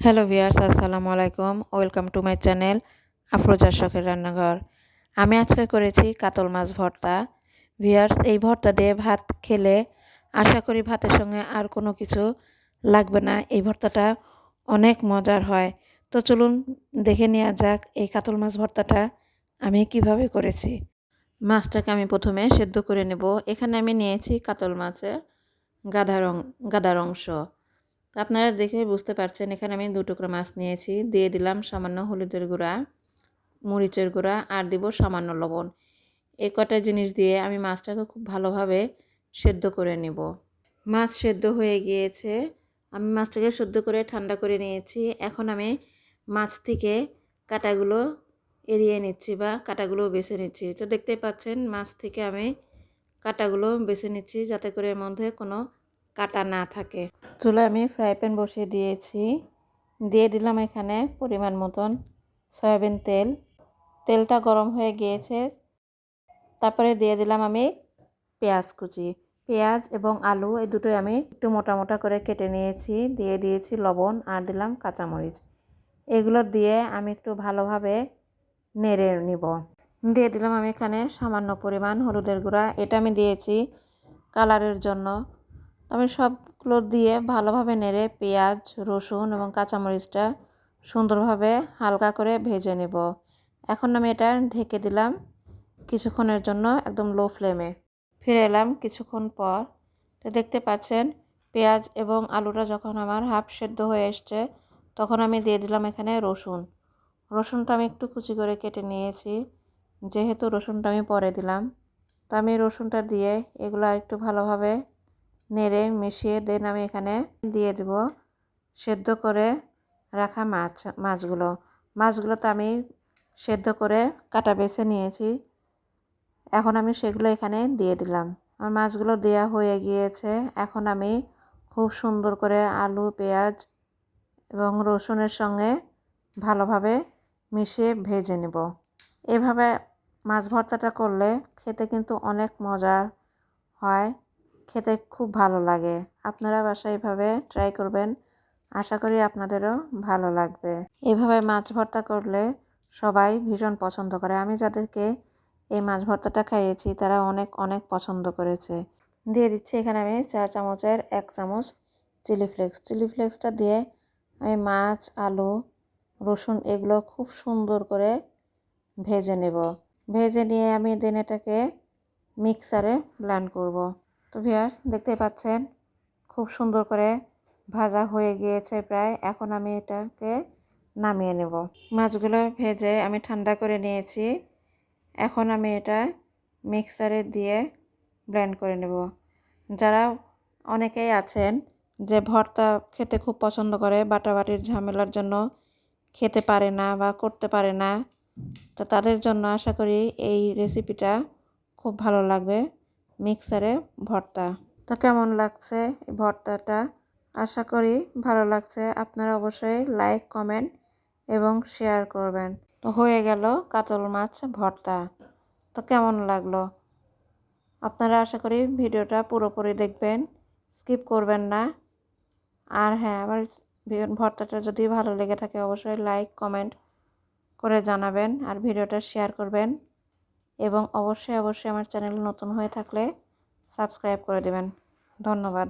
Hello viewers, আসসালামু আলাইকুম। Welcome to my channel আফরোজার শখের রান্নাঘর। আমি আজকে করেছি কাতল মাছ ভর্তা। ভিউয়ার্স, এই ভর্তা দিয়ে ভাত খেলে আশা করি ভাতের সঙ্গে আর কোনো কিছু লাগবে না। এই ভর্তাটা অনেক মজার হয়। তো চলুন দেখে নেওয়া যাক এই কাতল মাছ ভর্তাটা আমি কিভাবে করেছি। মাছটাকে আমি প্রথমে সেদ্ধ করে নেব। এখানে আমি নিয়েছি কাতল মাছের গাদার অংশ। আপনারা দেখে বুঝতে পারছেন এখানে আমি 2 টুকরা মাছ নিয়েছি। দিয়ে দিলাম সামান্য হলুদের গুঁড়া, মরিচের গুঁড়া আর দিব সামান্য লবণ। এই কটা জিনিস দিয়ে আমি মাছটাকে খুব ভালোভাবে সেদ্ধ করে নেব। মাছ সেদ্ধ হয়ে গিয়েছে। আমি মাছটাকে সেদ্ধ করে ঠান্ডা করে নিয়েছি। এখন আমি মাছ থেকে কাঁটাগুলো এড়িয়ে নিচ্ছি বা কাঁটাগুলো বেছে নিচ্ছি। তো দেখতেই পাচ্ছেন মাছ থেকে আমি কাঁটাগুলো বেছে নিচ্ছি যাতে করে এর মধ্যে কোনো কাটা না থাকে। চুলায় আমি ফ্রাই প্যান বসিয়ে দিয়েছি। দিয়ে দিলাম এখানে পরিমাণ মতন সয়াবিন তেল। তেলটা গরম হয়ে গিয়েছে। তারপরে দিয়ে দিলাম আমি পেঁয়াজ কুচি। পেঁয়াজ এবং আলু এই দুটোই আমি একটু মোটা মোটা করে কেটে নিয়েছি। দিয়ে দিয়েছি লবণ আর দিলাম কাঁচামরিচ। এগুলো দিয়ে আমি একটু ভালোভাবে নেড়ে নিব। দিয়ে দিলাম আমি এখানে সামান্য পরিমাণ হলুদের গুঁড়া। এটা আমি দিয়েছি কালারের জন্য। আমি সবগুলো দিয়ে ভালোভাবে নেড়ে পেঁয়াজ, রসুন এবং কাঁচামরিচটা সুন্দরভাবে হালকা করে ভেজে নেব। এখন আমি এটা ঢেকে দিলাম কিছুক্ষণের জন্য একদম লো ফ্লেমে। ফিরে এলাম কিছুক্ষণ পর। তো দেখতে পাচ্ছেন পেঁয়াজ এবং আলুটা যখন আমার হাফ সেদ্ধ হয়ে এসছে তখন আমি দিয়ে দিলাম এখানে রসুন। রসুনটা আমি একটু কুচি করে কেটে নিয়েছি, যেহেতু রসুনটা আমি পরে দিলাম। তো আমি রসুনটা দিয়ে এগুলো একটু ভালোভাবে নেড়ে মিশিয়ে দেন আমি এখানে দিয়ে দেব সেদ্ধ করে রাখা মাছগুলো তো আমি সেদ্ধ করে কাটা বেছে নিয়েছি। এখন আমি সেগুলো এখানে দিয়ে দিলাম। আমার মাছগুলো দেয়া হয়ে গিয়েছে। এখন আমি খুব সুন্দর করে আলু, পেঁয়াজ এবং রসুনের সঙ্গে ভালোভাবে মিশিয়ে ভেজে নেব। এভাবে মাছ ভর্তাটা করলে খেতে কিন্তু অনেক মজার হয়, খেতে খুব ভালো লাগে। আপনারা বাসায় এভাবে ট্রাই করবেন, আশা করি আপনাদেরও ভালো লাগবে। এভাবে মাছ ভর্তা করলে সবাই ভীষণ পছন্দ করে। আমি যাদেরকে এই মাছ ভর্তাটা খাইয়েছি তারা অনেক অনেক পছন্দ করেছে। দিয়ে দিচ্ছি এখানে আমি 4 চামচের 1 চামচ চিলি ফ্লেক্স। চিলি ফ্লেক্সটা দিয়ে আমি মাছ, আলু, রসুন এগুলো খুব সুন্দর করে ভেজে নেব। ভেজে নিয়ে আমি দেন এটাকে মিক্সারে ব্লেন্ড করব। তো ভিউয়ার্স দেখতে পাচ্ছেন খুব সুন্দর করে ভাজা হয়ে গিয়েছে প্রায়। এখন আমি এটাকে নামিয়ে নেব। মাছগুলো ভেজে আমি ঠান্ডা করে নিয়েছি। এখন আমি এটা মিক্সারে দিয়ে ব্লেন্ড করে নেব। যারা অনেকেই আছেন যে ভর্তা খেতে খুব পছন্দ করে, বাটাবাটির ঝামেলার জন্য খেতে পারে না বা করতে পারে না, তো তাদের জন্য আশা করি এই রেসিপিটা খুব ভালো লাগবে, মিক্সারে ভর্তা। তো কেমন লাগছে এই ভর্তাটা? আশা করি ভালো লাগছে। আপনারা অবশ্যই লাইক, কমেন্ট এবং শেয়ার করবেন। তো হয়ে গেল কাতল মাছ ভর্তা। তো কেমন লাগলো? আপনারা আশা করি ভিডিওটা পুরোপুরি দেখবেন, স্কিপ করবেন না। আর হ্যাঁ, আমার ভর্তাটা যদি ভালো লেগে থাকে অবশ্যই লাইক, কমেন্ট করে জানাবেন আর ভিডিওটা শেয়ার করবেন এবং অবশ্যই আমার চ্যানেল নতুন হয়ে থাকলে সাবস্ক্রাইব করে দেবেন। ধন্যবাদ।